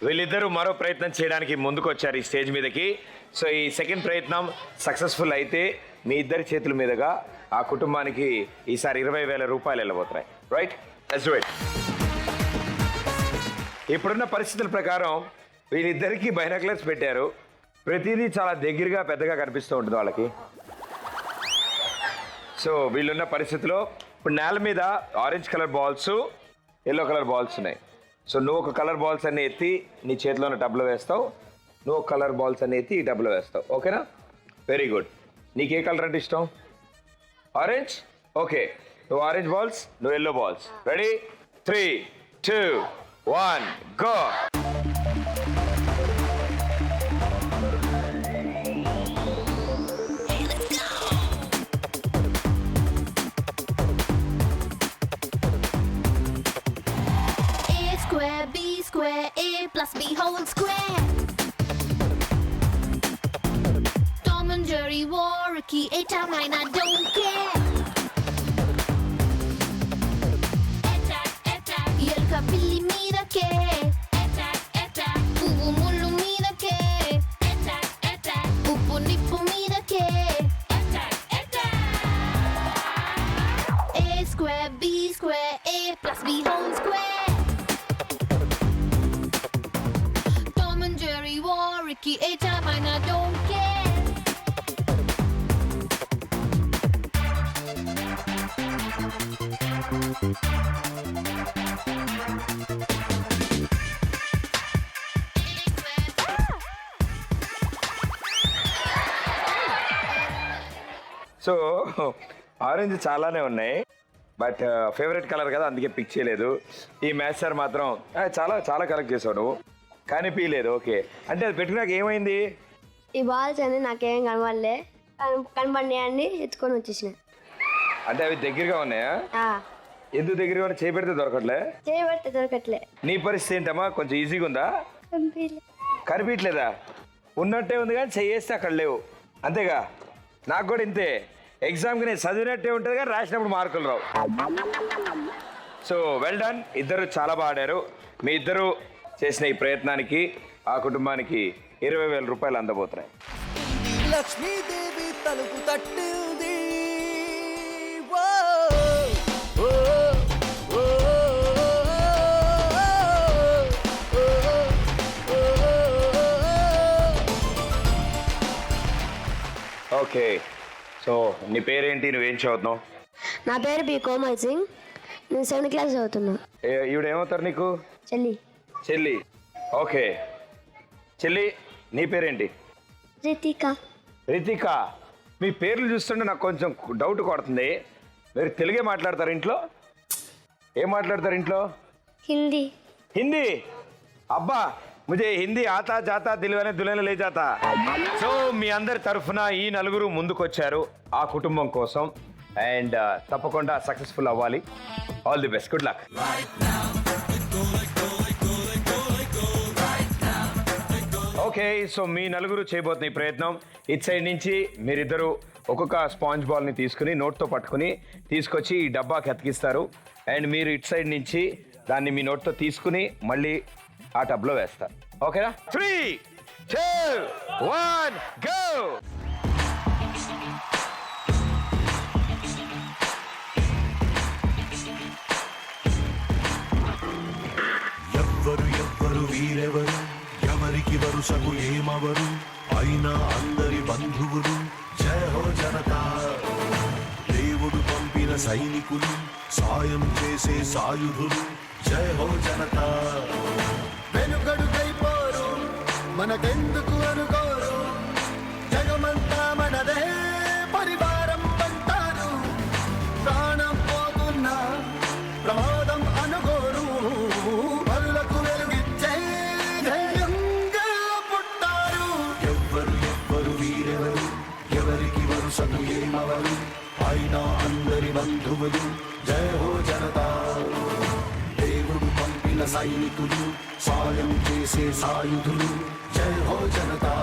వీళ్ళిద్దరూ మరో ప్రయత్నం చేయడానికి ముందుకు వచ్చారు ఈ స్టేజ్ మీదకి. సో ఈ సెకండ్ ప్రయత్నం సక్సెస్ఫుల్ అయితే మీ ఇద్దరి చేతుల మీదుగా ఆ కుటుంబానికి ఈసారి 20,000 రూపాయలు వెళ్ళబోతున్నాయి. Right, let's do it. ఇప్పుడున్న పరిస్థితుల ప్రకారం వీళ్ళిద్దరికీ బైనాక్యులర్స్ పెట్టారు. ప్రతిదీ చాలా దగ్గరగా పెద్దగా కనిపిస్తూ ఉంటుంది వాళ్ళకి. సో వీళ్ళున్న పరిస్థితిలో ఇప్పుడు నేల మీద orange colour balls, yellow colour balls ఉన్నాయి. సో నువ్వు ఒక కలర్ బాల్స్ అన్ని ఎత్తి నీ చేతిలో ఉన్న టబ్లో వేస్తావు, నువ్వు ఒక కలర్ బాల్స్ అన్ని ఎత్తి ఈ టబ్లో వేస్తావు. ఓకేనా? Very good. నీకు ఏ కలర్ అంటే ఇష్టం? ఆరెంజ్. ఓకే, నువ్వు ఆరెంజ్ బాల్స్, నువ్వు yellow balls. Ready? 3, 2, 1 go. Square, A plus B whole square. Tom and Jerry war a key, eta mine, I don't care. Attack, attack, yelka pilli meeda ke. Attack, attack, puvu mullu meeda ke. Attack, attack, uppu nippu meeda ke. Attack, attack. A square, B square, A plus B whole square. Ricky, eta mine, I don't care. So orange చాలానే ఉన్నాయి, but favourite colour కదా అందుకే pick చేయలేదు. ఈ match sir మాత్రం చాలా చాలా collect చేసావు నువ్వు, కానీ పీలేదు. ఓకే, అంటే అది పెట్టినాక ఏమైంది? ఈ బాల్స్ అని నాకేం కనబడలే, కనబడినాయని ఎత్తుకొని వచ్చేసిన. అంటే అవి దగ్గరగా ఉన్నాయా? ఎందుకు దగ్గరగా ఉన్నాయి? చేపెడితే దొరకట్లే? చేయబడితే దొరకట్లే. నీ పరిస్థితి ఏంటమ్మా? కొంచెం ఈజీగా ఉందా? కనిపించలేదా? ఉన్నట్టే ఉంది కానీ చేస్తే అక్కడ లేవు, అంతేగా? నాకు కూడా ఇంతే. ఎగ్జామ్కి నేను చదివినట్టే ఉంటుంది కానీ రాసినప్పుడు మార్కులు రావు. సో వెల్ డన్, ఇద్దరు చాలా బాగా ఆడారు. మీ ఇద్దరు చేసిన ఈ ప్రయత్నానికి ఆ కుటుంబానికి 20,000 రూపాయలు అందబోతున్నాయి. లక్ష్మీదేవి తలుపు తట్టింది. ఓకే, సో నీ పేరేంటి, నువ్వేం చదువుతున్నావు? నా పేరు బి కోమల్ సింగ్, నేను 7th క్లాస్ చదువుతున్నా. ఈవిడ ఏమవుతారు నీకు? చెల్లి. చెల్లి. ఓకే చెల్లి, నీ పేరేంటి? రితిక. రితిక. మీ పేర్లు చూస్తుంటే నాకు కొంచెం డౌట్ కొడుతుంది. మీరు తెలుగే మాట్లాడతారు ఇంట్లో? ఏం మాట్లాడతారు ఇంట్లో? హిందీ. హిందీ? అబ్బా, ముజే హిందీ ఆతా జాతా దిల్వనే దుల్హన్ లే జాతా. సో మీ అందరి తరఫున ఈ నలుగురు ముందుకొచ్చారు ఆ కుటుంబం కోసం, అండ్ తప్పకుండా సక్సెస్ఫుల్ అవ్వాలి. All the best, good luck. Okay, so మీ నలుగురు చేయబోతున్న ఈ ప్రయత్నం, ఇటు సైడ్ నుంచి మీరిద్దరు ఒక్కొక్క స్పాంజ్ బాల్ని తీసుకుని నోట్తో పట్టుకుని తీసుకొచ్చి ఈ డబ్బాకి అతికిస్తారు, అండ్ మీరు ఇటు సైడ్ నుంచి దాన్ని మీ నోట్తో తీసుకుని మళ్ళీ ఆ టబ్లో వేస్తారు. ఓకేనా? 3, 2, 1 గో. ఎవ్వరు వీరెవరు, ఎవరికి వరుసకు ఏమవరు, అయినా అందరి బంధువులు. జయ హో జనతా. దేవుడు పంపిన సైనికులు, సాయం చేసే సాయుధులు. జయ హో జనతా. వెనుకడుకైపోరు, మనకెందుకు అనుకోరు, జగమంతా మనదే పరివారం అంటారు. ప్రాణం పోతున్నా ప్రమాదం అనుకోరు, పరులకు వెలుగిచ్చే ధైర్యంగా పుట్టారు. ఎవ్వరు వీరెవరు, ఎవరికి వరుసకు ఏమవరు, అయినా అందరి బంధువులు. జయ హో జనతా. దేవుడు పంపిన సైనికులు, సాయం చేసే సాయుధులు. జయ హో జనతా.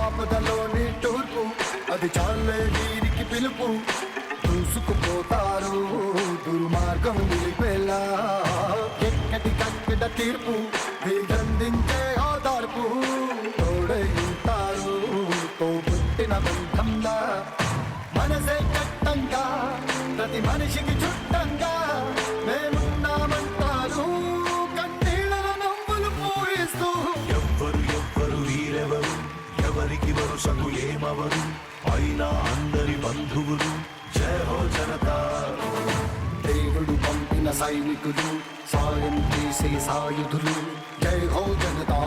ఆపదలోని తూర్పు, అది చాలే వీరికి పిలుపు. దూసుకుపో పోతారు దుర్మార్గం నిలిపేలా ఎక్కడి కక్కడ తీర్పు దిగందించే ఓదార్పు తోడై ఉంటారు తోబుట్టిన బంధంలా మనసే కట్టంగా ప్రతి మనిషికి చుట్టంగా మేమున్నామంటారు కన్నీళ్ళ నవ్వులు పూయిస్తూ ఎవ్వరు వీరెవరు ఎవరికి వరుసకు ఏమవరు అయినా అందరి బంధువులు జయ హో జనతా. దేవుడు పంపిన సైనికులు సాయం చేసే సాయుధులు జై హో జనతా.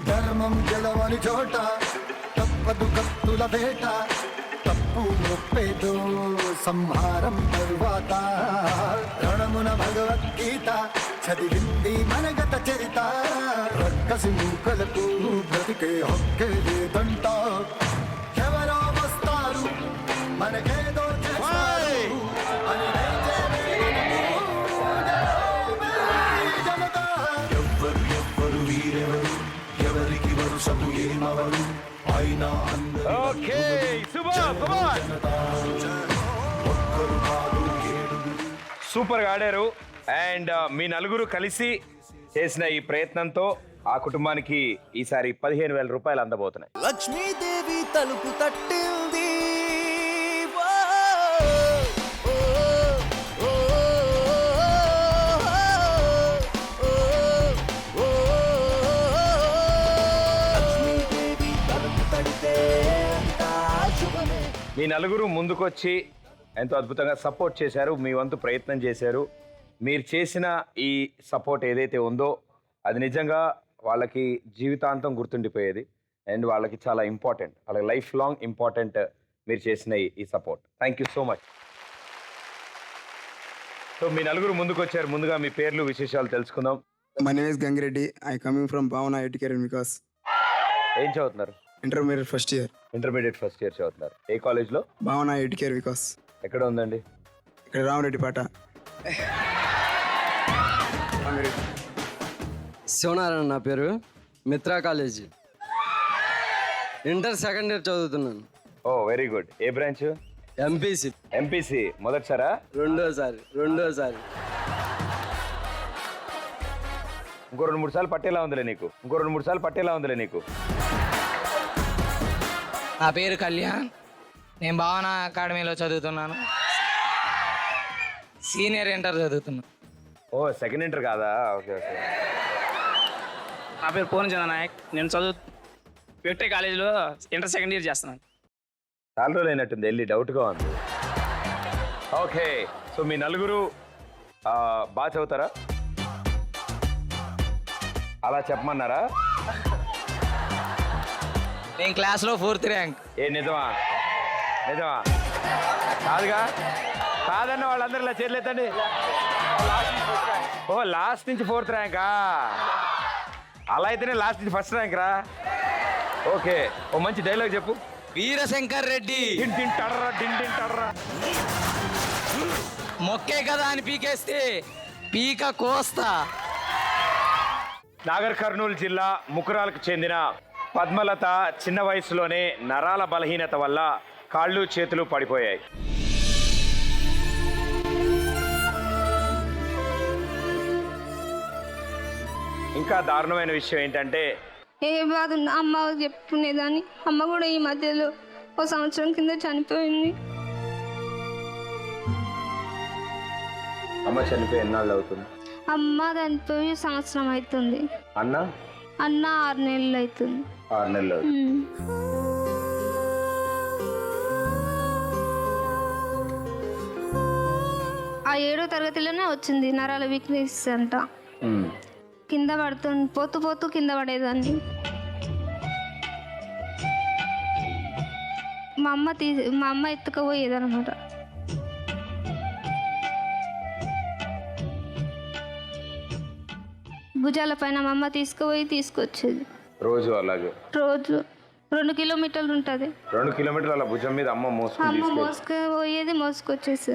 ధర్మం గెలవని చోట తప్పదు కత్తుల వేట తప్పు ఒప్పేదో సంహారం తరువాత రణమున భగవద్గీత చదివింది మనగత చరిత రక్కసి మూకలకు బ్రతికే హక్కే లేదంట ఎవరో వస్తారు మనకేదో చేస్తారు అని జనతా. ఎవ్వరు వీరెవరు ఎవరికి వరుసకు ఏమవరు అయినా అందరి ఓకే సూపర్గా ఆడారు. అండ్ మీ నలుగురు కలిసి చేసిన ఈ ప్రయత్నంతో ఆ కుటుంబానికి ఈసారి 15,000 రూపాయలు అందబోతున్నాయి. లక్ష్మీదేవి తలుపు తట్టింది ఓ, ఓ, ఓ, ఓ, ఓ, లక్ష్మీదేవి తలుపు తడితే అంతా శుభమే. మీ నలుగురు ముందుకొచ్చి ఎంతో అద్భుతంగా సపోర్ట్ చేశారు, మీ వంతు ప్రయత్నం చేశారు. మీరు చేసిన ఈ సపోర్ట్ ఏదైతే ఉందో అది నిజంగా వాళ్ళకి జీవితాంతం గుర్తుండిపోయేది అండ్ వాళ్ళకి చాలా ఇంపార్టెంట్, వాళ్ళకి లైఫ్ లాంగ్ ఇంపార్టెంట్ మీరు చేసిన ఈ support. Thank you so much. So మీ నలుగురు ముందుకు వచ్చారు. ముందుగా మీ పేర్లు విశేషాలు తెలుసుకుందాం. My name is Gangireddy. I coming from Bhavana IT Care Vikas. ఏం చదువుతున్నారు? Intermediate first year. Intermediate first year చదువుతున్నారు. ఏ కాలేజ్లో? Bhavana IT Care Vikas. ఎక్కడ ఉందండి? ఇక్కడ రామరెడ్డి పాట. శివనారాయణ నా పేరు, Mitra college, inter second year చదువుతున్నాను. Oh very good. ఏ బ్రాంచ్? MPC MPC. మొదటిసారా? రెండోసారి. ఇంకో 2-3 సార్లు పట్టేలా ఉందిలే నీకు. నా పేరు కళ్యాణ్, నేను భావన అకాడమీలో చదువుతున్నాను. సీనియర్ ఇంటర్ చదువుతున్నాను. ఓ సెకండ్ ఇంటర్ కాదా? Okay okay. నా పేరు పూర్ణచంద్ర నాయక్, నేను విక్టరీ కాలేజీలో ఇంటర్ సెకండ్ ఇయర్ చేస్తున్నాను. చాలా రోజులు అయినట్టుంది వెళ్ళి, డౌట్గా ఉంది. ఓకే, సో మీ నలుగురు బాగా చదువుతారా? అలా చెప్పమన్నారా? నేను క్లాస్లో 4th ర్యాంక్. ఏ నిజమా? కాదన్న వాళ్ళందరూ ఇలా చేర్లేదండి. ఓ లాస్ట్ నుంచి 4th ర్యాంకా? అలా అయితేనే లాస్ట్ నుంచి ఫస్ట్ ర్యాంక్ రా. ఓకే, ఓ మంచి డైలాగ్ చెప్పు. వీరశంకర్ రెడ్డి డింటింటర్రా. మొక్కే కదా అని పీకేస్తే పీక కోస్తా. నాగర్ కర్నూలు జిల్లా ముకురాలకు చెందిన పద్మలత చిన్న వయసులోనే నరాల బలహీనత వల్ల కాళ్ళు చేతులు పడిపోయాయి. ఇంకా దారుణమైన విషయం ఏంటంటే, ఏ బాధ ఉన్నా అమ్మ చెప్పుకునేదాన్ని. అమ్మ కూడా ఈ మధ్యలో 1 సంవత్సరం కింద చనిపోయింది. అమ్మ చనిపోయి ఎన్నాళ్ళు అవుతుంది? అమ్మ చనిపోయి 1 సంవత్సరం అవుతుంది. అన్న 6 నెలలు అవుతుంది. 6 నెలలు. ఆ 7వ తరగతిలోనే వచ్చింది నరాల వీక్నెస్ అంట. కింద పడుతుంది, పోతూ కింద పడేదాన్ని. మా అమ్మ ఎత్తుకుపోయేదన్నమాట. భుజాల పైన మా అమ్మ తీసుకుపోయి తీసుకొచ్చేది రోజు అలాగే. రోజు 2 కిలోమీటర్లు ఉంటుంది. 2 కిలోమీటర్లు అలా భుజం మీద అమ్మ మోసుకుని అమ్మ తీసుకెళ్ళి మోసుకు పోయేది మోసుకొచ్చేసి